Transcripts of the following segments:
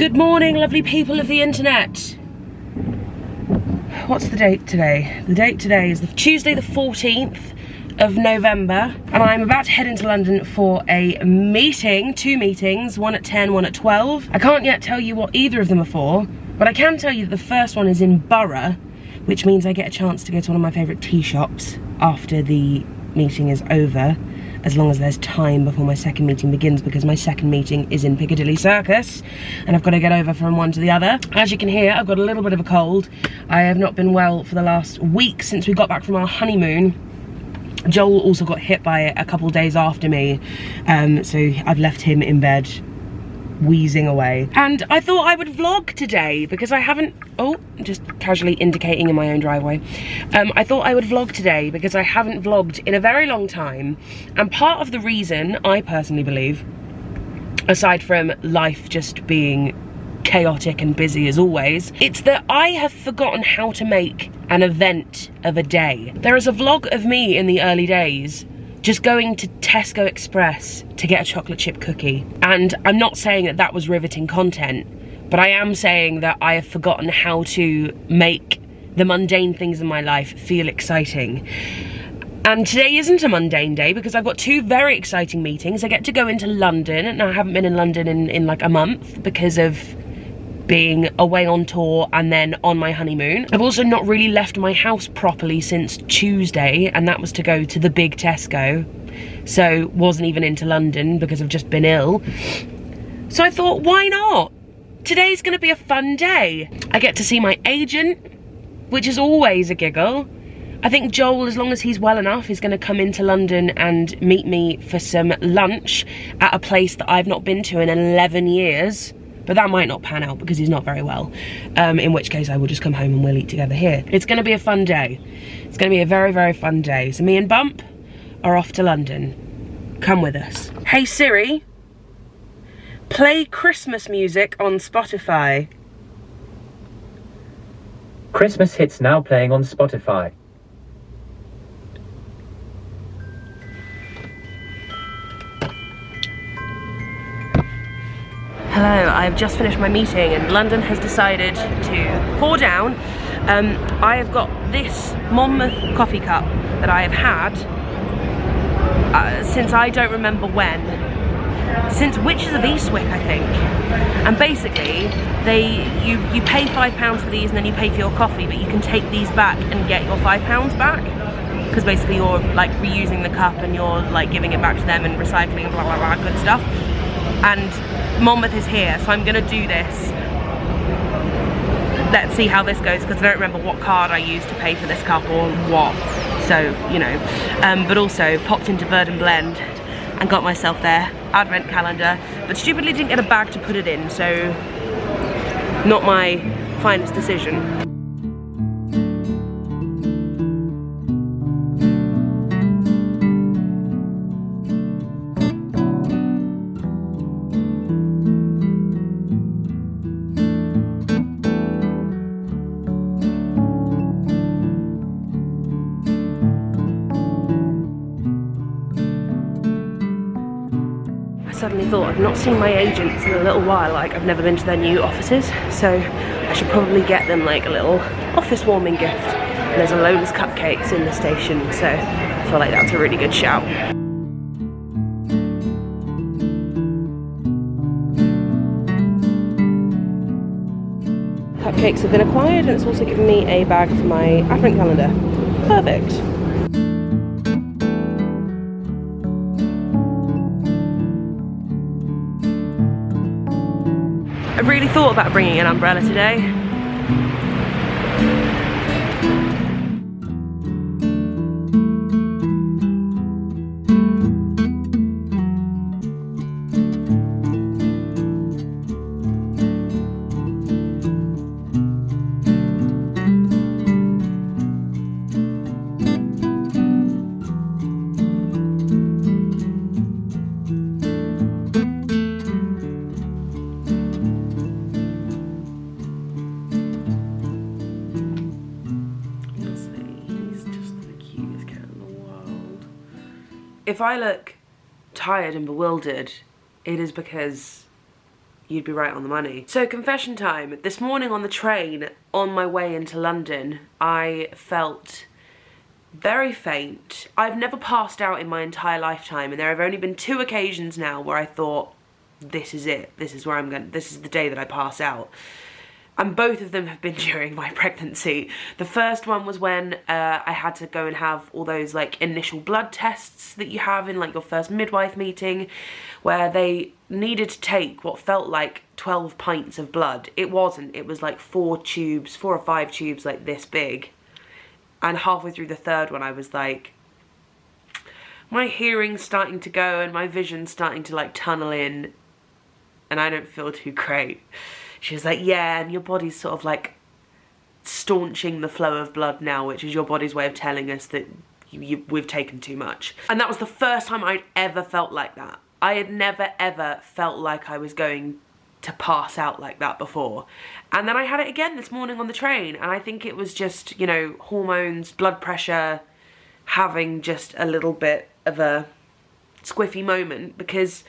Good morning, lovely people of the internet. What's the date today? The date today is Tuesday the 14th of November, and I'm about to head into London for a meeting, 2 meetings, one at 10, one at 12. I can't yet tell you what either of them are for, but I can tell you that the first one is in Borough, which means I get a chance to go to one of my favourite tea shops after the meeting is over, as long as there's time before my second meeting begins, because my second meeting is in Piccadilly Circus and I've got to get over from one to the other. As you can hear, I've got a little bit of a cold. I have not been well for the last week since we got back from our honeymoon. Joel also got hit by it a couple days after me, so I've left him in bed wheezing away. And I thought I would vlog today because I haven't, just casually indicating in my own driveway. I thought I would vlog today because I haven't vlogged in a very long time, and part of the reason, I personally believe, aside from life just being chaotic and busy as always, it's that I have forgotten how to make an event of a day. There is a vlog of me in the early days just going to Tesco Express to get a chocolate chip cookie. And I'm not saying that that was riveting content, but I am saying that I have forgotten how to make the mundane things in my life feel exciting. And today isn't a mundane day because I've got 2 very exciting meetings. I get to go into London, and I haven't been in London in like a month because of being away on tour and then on my honeymoon. I've also not really left my house properly since Tuesday, and that was to go to the big Tesco, so wasn't even into London because I've just been ill. So I thought, why not? Today's gonna be a fun day. I get to see my agent, which is always a giggle. I think Joel, as long as he's well enough, is gonna come into London and meet me for some lunch at a place that I've not been to in 11 years. But that might not pan out because he's not very well, in which case I will just come home and we'll eat together here. It's gonna be a fun day. It's gonna be a very, very fun day. So me and Bump are off to London. Come with us. Hey Siri, play Christmas music on Spotify. Christmas hits now playing on Spotify. Hello, I've just finished my meeting and London has decided to pour down. I have got this Monmouth coffee cup that I have had since I don't remember when. Since Witches of Eastwick, I think. And basically, you pay £5 for these and then you pay for your coffee, but you can take these back and get your £5 back. Because basically you're like reusing the cup and you're like giving it back to them and recycling and blah blah blah good stuff. And Monmouth is here, so I'm gonna do this. Let's see how this goes, because I don't remember what card I used to pay for this cup or what. So, you know. But also popped into Bird and Blend and got myself their advent calendar, but stupidly didn't get a bag to put it in, so not my finest decision. I suddenly thought I've not seen my agents in a little while, like I've never been to their new offices, so I should probably get them like a little office warming gift. And there's a loads of cupcakes in the station, so I feel like that's a really good shout. Cupcakes have been acquired, and it's also given me a bag for my advent calendar. Perfect. I really thought about bringing an umbrella today. If I look tired and bewildered, it is because you'd be right on the money. So confession time. This morning on the train, on my way into London, I felt very faint. I've never passed out in my entire lifetime, and there have only been 2 occasions now where I thought, this is it. This is where this is the day that I pass out. And both of them have been during my pregnancy. The first one was when I had to go and have all those like initial blood tests that you have in like your first midwife meeting, where they needed to take what felt like 12 pints of blood. It wasn't, it was like 4 or 5 tubes like this big. And halfway through the third one I was like, my hearing's starting to go and my vision's starting to like tunnel in, and I don't feel too great. She was like, yeah, and your body's sort of like staunching the flow of blood now, which is your body's way of telling us that we've taken too much. And that was the first time I'd ever felt like that. I had never ever felt like I was going to pass out like that before. And then I had it again this morning on the train, and I think it was just, you know, hormones, blood pressure, having just a little bit of a squiffy moment, because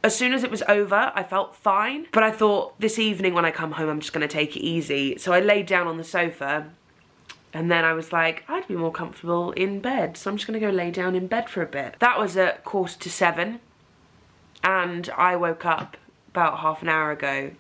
as soon as it was over, I felt fine. But I thought, this evening when I come home, I'm just going to take it easy. So I laid down on the sofa, and then I was like, I'd be more comfortable in bed, so I'm just going to go lay down in bed for a bit. That was at 7:15, and I woke up about half an hour ago.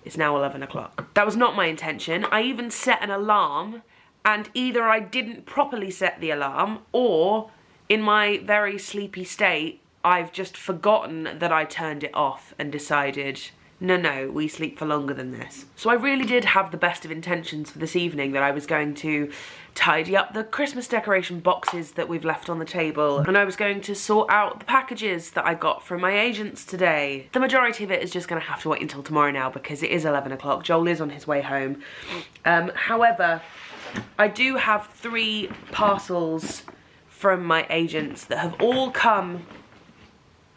It's now 11 o'clock. That was not my intention. I even set an alarm, and either I didn't properly set the alarm, or in my very sleepy state, I've just forgotten that I turned it off and decided, no, we sleep for longer than this. So I really did have the best of intentions for this evening, that I was going to tidy up the Christmas decoration boxes that we've left on the table, and I was going to sort out the packages that I got from my agents today. The majority of it is just going to have to wait until tomorrow now, because it is 11 o'clock. Joel is on his way home. However, I do have 3 parcels from my agents that have all come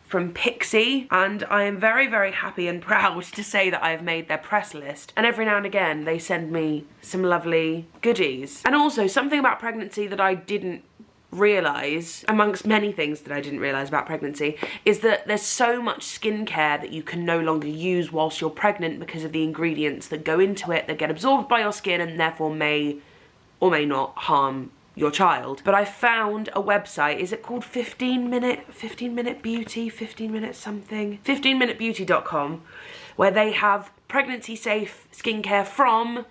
from Pixie, and I am very, very happy and proud to say that I have made their press list. And every now and again they send me some lovely goodies. And also, something about pregnancy that I didn't realise, amongst many things that I didn't realise about pregnancy, is that there's so much skincare that you can no longer use whilst you're pregnant because of the ingredients that go into it that get absorbed by your skin and therefore may or may not harm your child. But I found a website, is it called 15 minute beauty, 15 minute something, 15minutebeauty.com, where they have pregnancy safe skincare from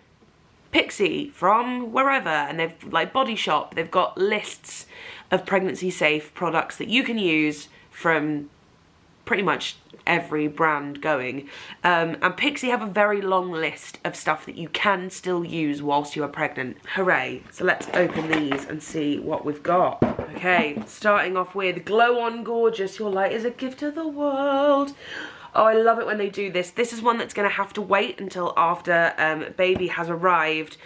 Pixie, from wherever, and they've like Body Shop, they've got lists of pregnancy safe products that you can use from pretty much every brand going, and Pixie have a very long list of stuff that you can still use whilst you are pregnant. Hooray. So let's open these and see what we've got. Okay, starting off with Glow On Gorgeous, your light is a gift to the world. Oh, I love it when they do this. This is one that's going to have to wait until after baby has arrived,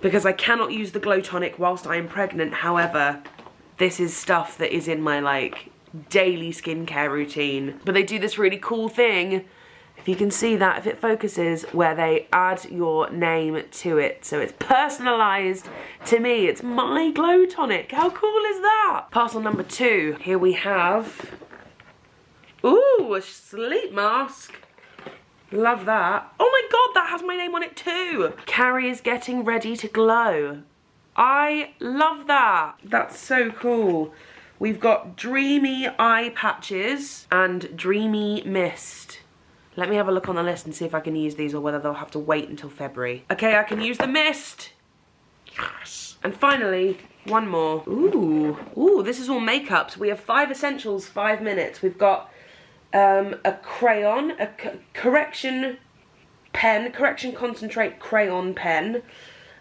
because I cannot use the Glow Tonic whilst I am pregnant. However, this is stuff that is in my like daily skincare routine. But they do this really cool thing, if you can see that, if it focuses, where they add your name to it, so it's personalised to me. It's my Glow Tonic. How cool is that? Parcel number 2. Here we have, ooh, a sleep mask. Love that. Oh my god, that has my name on it too. Carrie is getting ready to glow. I love that. That's so cool. We've got Dreamy Eye Patches and Dreamy Mist. Let me have a look on the list and see if I can use these or whether they'll have to wait until February. Okay, I can use the mist. Yes. And finally, one more. Ooh, this is all makeups. We have 5 essentials, 5 minutes. We've got a crayon, a correction pen, correction concentrate crayon pen,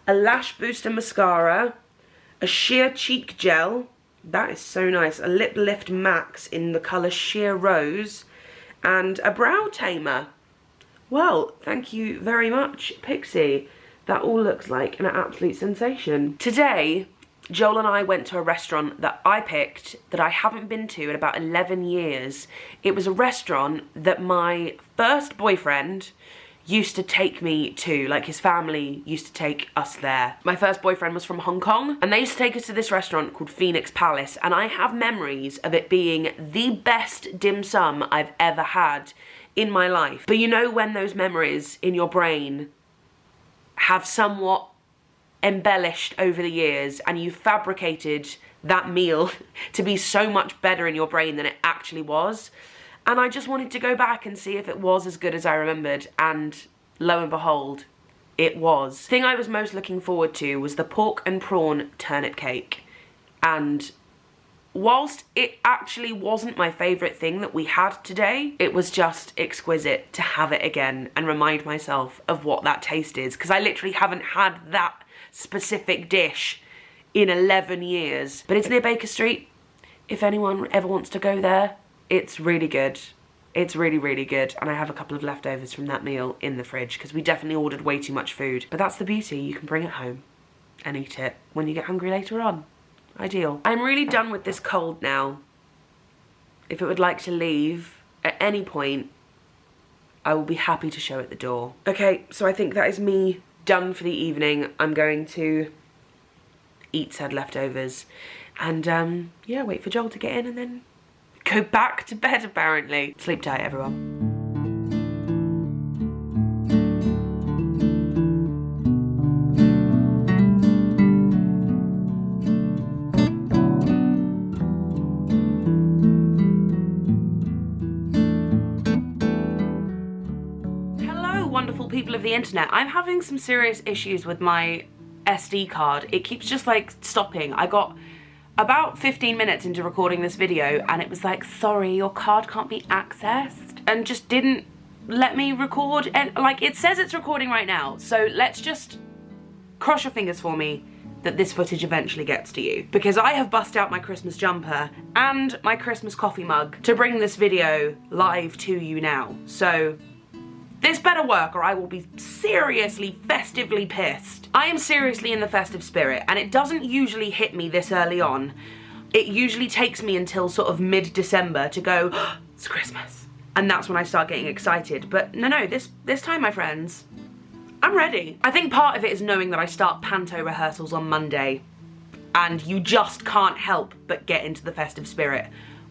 a lash booster mascara, a sheer cheek gel. That is so nice. A lip lift max in the colour Sheer Rose, and a brow tamer. Well, thank you very much, Pixie. That all looks like an absolute sensation. Today, Joel and I went to a restaurant that I picked that I haven't been to in about 11 years. It was a restaurant that my first boyfriend used to take me to, like his family used to take us there. My first boyfriend was from Hong Kong, and they used to take us to this restaurant called Phoenix Palace, and I have memories of it being the best dim sum I've ever had in my life. But you know when those memories in your brain have somewhat embellished over the years and you fabricated that meal to be so much better in your brain than it actually was. And I just wanted to go back and see if it was as good as I remembered, and lo and behold, it was. The thing I was most looking forward to was the pork and prawn turnip cake. And whilst it actually wasn't my favourite thing that we had today, it was just exquisite to have it again and remind myself of what that taste is, because I literally haven't had that specific dish in 11 years. But it's near Baker Street. If anyone ever wants to go there, it's really good. It's really, really good. And I have a couple of leftovers from that meal in the fridge because we definitely ordered way too much food. But that's the beauty. You can bring it home and eat it when you get hungry later on. Ideal. I'm really done with this cold now. If it would like to leave at any point, I will be happy to show it the door. Okay, so I think that is me done for the evening. I'm going to eat said leftovers and yeah, wait for Joel to get in and then go back to bed apparently. Sleep tight, everyone. Wonderful people of the internet. I'm having some serious issues with my SD card. It keeps just like stopping. I got about 15 minutes into recording this video and it was like, sorry, your card can't be accessed, and just didn't let me record. And like, it says it's recording right now, so let's just cross your fingers for me that this footage eventually gets to you, because I have bust out my Christmas jumper and my Christmas coffee mug to bring this video live to you now. So this better work or I will be seriously festively pissed. I am seriously in the festive spirit, and it doesn't usually hit me this early on. It usually takes me until sort of mid-December to go, oh, it's Christmas. And that's when I start getting excited. But no, this time, my friends, I'm ready. I think part of it is knowing that I start panto rehearsals on Monday, and you just can't help but get into the festive spirit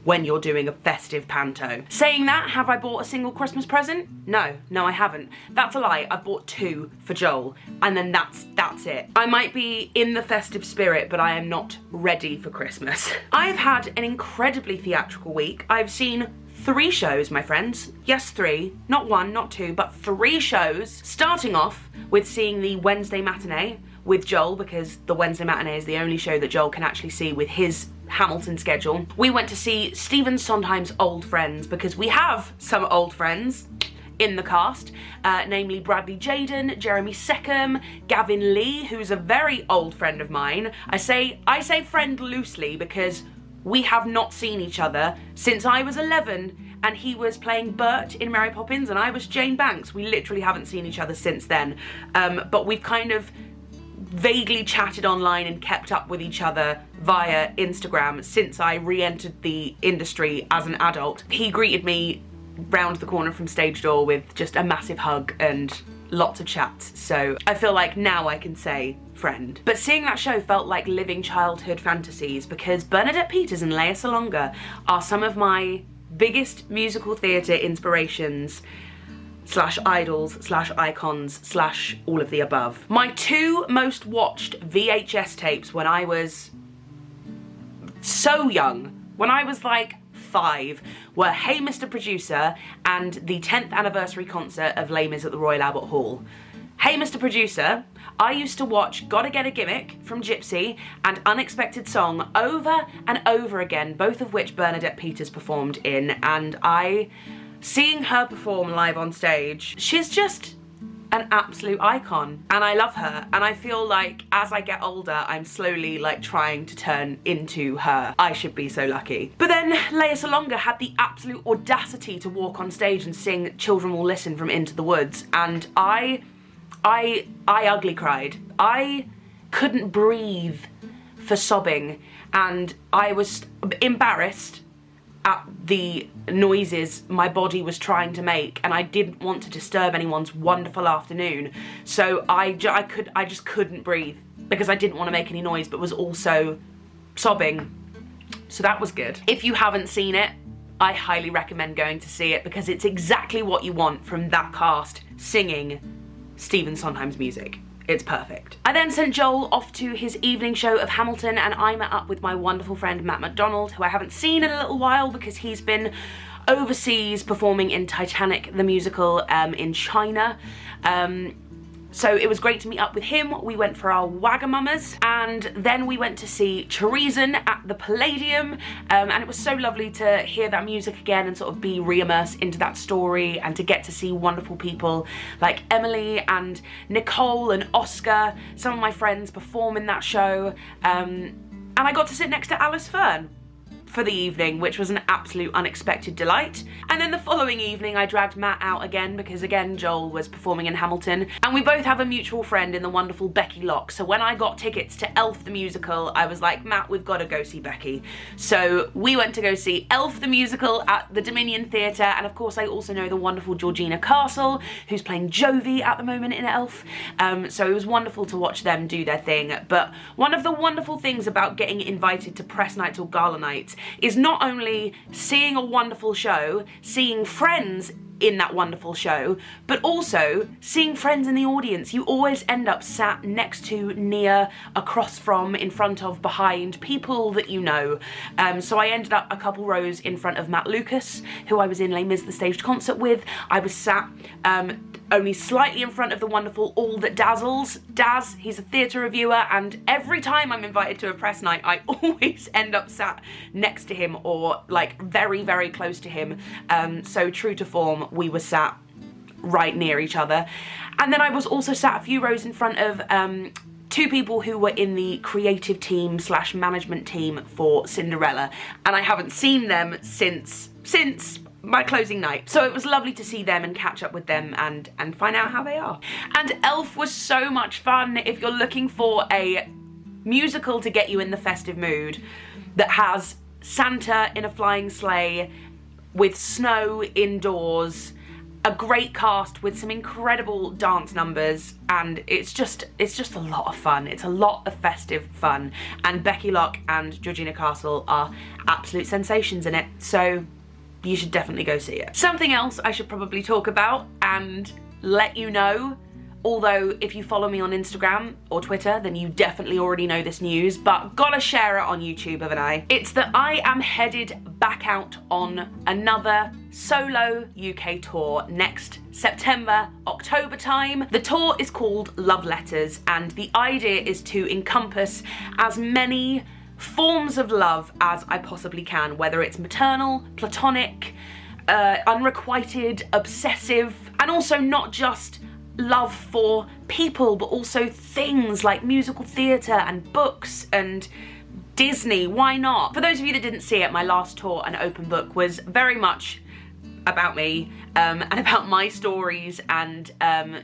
when you're doing a festive panto. Saying that, have I bought a single Christmas present? No, I haven't. That's a lie. I've bought 2 for Joel, and then that's it. I might be in the festive spirit, but I am not ready for Christmas. I've had an incredibly theatrical week. I've seen 3 shows, my friends. Yes, 3. Not 1, not 2, but 3 shows. Starting off with seeing the Wednesday matinee with Joel, because the Wednesday matinee is the only show that Joel can actually see with his Hamilton schedule. We went to see Stephen Sondheim's old friends, because we have some old friends in the cast, namely Bradley Jaden, Jeremy Seckham, Gavin Lee, who's a very old friend of mine. I say friend loosely because we have not seen each other since I was 11 and he was playing Bert in Mary Poppins and I was Jane Banks. We literally haven't seen each other since then, but we've kind of vaguely chatted online and kept up with each other via Instagram since I re-entered the industry as an adult. He greeted me round the corner from stage door with just a massive hug and lots of chats, so I feel like now I can say friend. But seeing that show felt like living childhood fantasies, because Bernadette Peters and Lea Salonga are some of my biggest musical theatre inspirations / idols / icons / all of the above. My 2 most watched VHS tapes when I was so young, when I was like 5, were Hey Mr. Producer and the 10th anniversary concert of Les Mis at the Royal Albert Hall. Hey Mr. Producer, I used to watch Gotta Get a Gimmick from Gypsy and Unexpected Song over and over again, both of which Bernadette Peters performed in, and seeing her perform live on stage, she's just an absolute icon and I love her, and I feel like as I get older I'm slowly like trying to turn into her. I should be so lucky. But then Lea Salonga had the absolute audacity to walk on stage and sing Children Will Listen from Into the Woods, and I ugly cried. I couldn't breathe for sobbing, and I was embarrassed at the noises my body was trying to make, and I didn't want to disturb anyone's wonderful afternoon, so I just couldn't breathe because I didn't want to make any noise but was also sobbing. So that was good. If you haven't seen it, I highly recommend going to see it because it's exactly what you want from that cast singing Stephen Sondheim's music. It's perfect. I then sent Joel off to his evening show of Hamilton, and I met up with my wonderful friend Matt McDonald, who I haven't seen in a little while because he's been overseas performing in Titanic the musical in China. So it was great to meet up with him. We went for our Wagamamas, and then we went to see Treason at the Palladium, and it was so lovely to hear that music again and sort of be re-immersed into that story, and to get to see wonderful people like Emily and Nicole and Oscar, some of my friends perform in that show, and I got to sit next to Alice Fern for the evening, which was an absolute unexpected delight. And then the following evening I dragged Matt out again because again Joel was performing in Hamilton, and we both have a mutual friend in the wonderful Becky Locke. So when I got tickets to Elf the musical, I was like, Matt, we've got to go see Becky. So we went to go see Elf the musical at the Dominion Theatre, and of course I also know the wonderful Georgina Castle, who's playing Jovi at the moment in Elf. So it was wonderful to watch them do their thing. But one of the wonderful things about getting invited to press nights or gala nights is not only seeing a wonderful show, seeing friends in that wonderful show, but also seeing friends in the audience. You always end up sat next to, near, across from, in front of, behind people that you know. So I ended up a couple rows in front of Matt Lucas, who I was in Les Mis the staged concert with. I was sat only slightly in front of the wonderful All That Dazzles. Daz, he's a theatre reviewer, and every time I'm invited to a press night, I always end up sat next to him or like very, very close to him. So true to form, we were sat right near each other. And then I was also sat a few rows in front of two people who were in the creative team / management team for Cinderella, and I haven't seen them since my closing night. So it was lovely to see them and catch up with them and find out how they are. And Elf was so much fun. If you're looking for a musical to get you in the festive mood that has Santa in a flying sleigh with snow indoors, a great cast with some incredible dance numbers, and it's just a lot of fun. It's a lot of festive fun, and Becky Locke and Georgina Castle are absolute sensations in it, so you should definitely go see it. Something else I should probably talk about and let you know, although if you follow me on Instagram or Twitter, then you definitely already know this news, but gotta share it on YouTube, haven't I? It's that I am headed back out on another solo UK tour next September, October time. The tour is called Love Letters, and the idea is to encompass as many forms of love as I possibly can, whether it's maternal, platonic, unrequited, obsessive, and also not just love for people, but also things like musical theatre and books and Disney. Why not? For those of you that didn't see it, my last tour, An Open Book, was very much about me and about my stories, and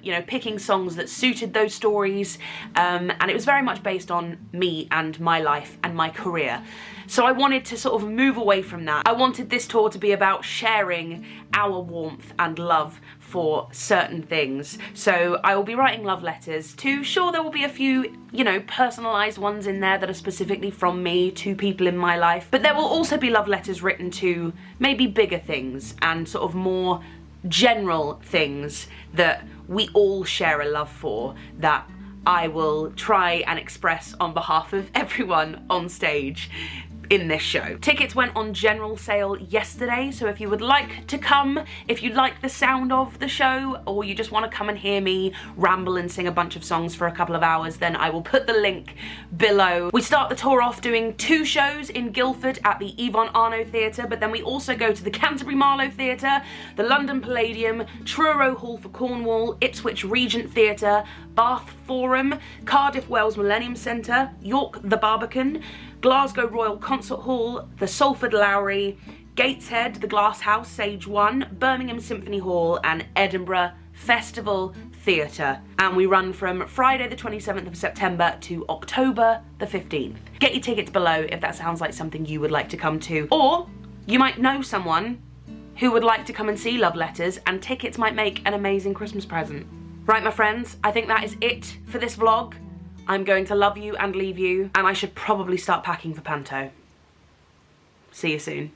you know, picking songs that suited those stories, and it was very much based on me and my life and my career. So I wanted to sort of move away from that. I wanted this tour to be about sharing our warmth and love for certain things. So I will be writing love letters to, sure, there will be a few, you know, personalised ones in there that are specifically from me to people in my life, but there will also be love letters written to maybe bigger things and sort of more general things that we all share a love for, that I will try and express on behalf of everyone on stage in this show. Tickets went on general sale yesterday, so if you would like to come, if you like the sound of the show, or you just want to come and hear me ramble and sing a bunch of songs for a couple of hours, then I will put the link below. We start the tour off doing 2 shows in Guildford at the Yvonne Arnaud Theatre, but then we also go to the Canterbury Marlowe Theatre, the London Palladium, Truro Hall for Cornwall, Ipswich Regent Theatre, Bath Forum, Cardiff Wells Millennium Centre, York the Barbican, Glasgow Royal Concert Hall, the Salford Lowry, Gateshead, the Glass House, Sage 1, Birmingham Symphony Hall, and Edinburgh Festival Theatre. And we run from Friday the 27th of September to October the 15th. Get your tickets below if that sounds like something you would like to come to. Or you might know someone who would like to come and see Love Letters, and tickets might make an amazing Christmas present. Right, my friends, I think that is it for this vlog. I'm going to love you and leave you, and I should probably start packing for Panto. See you soon.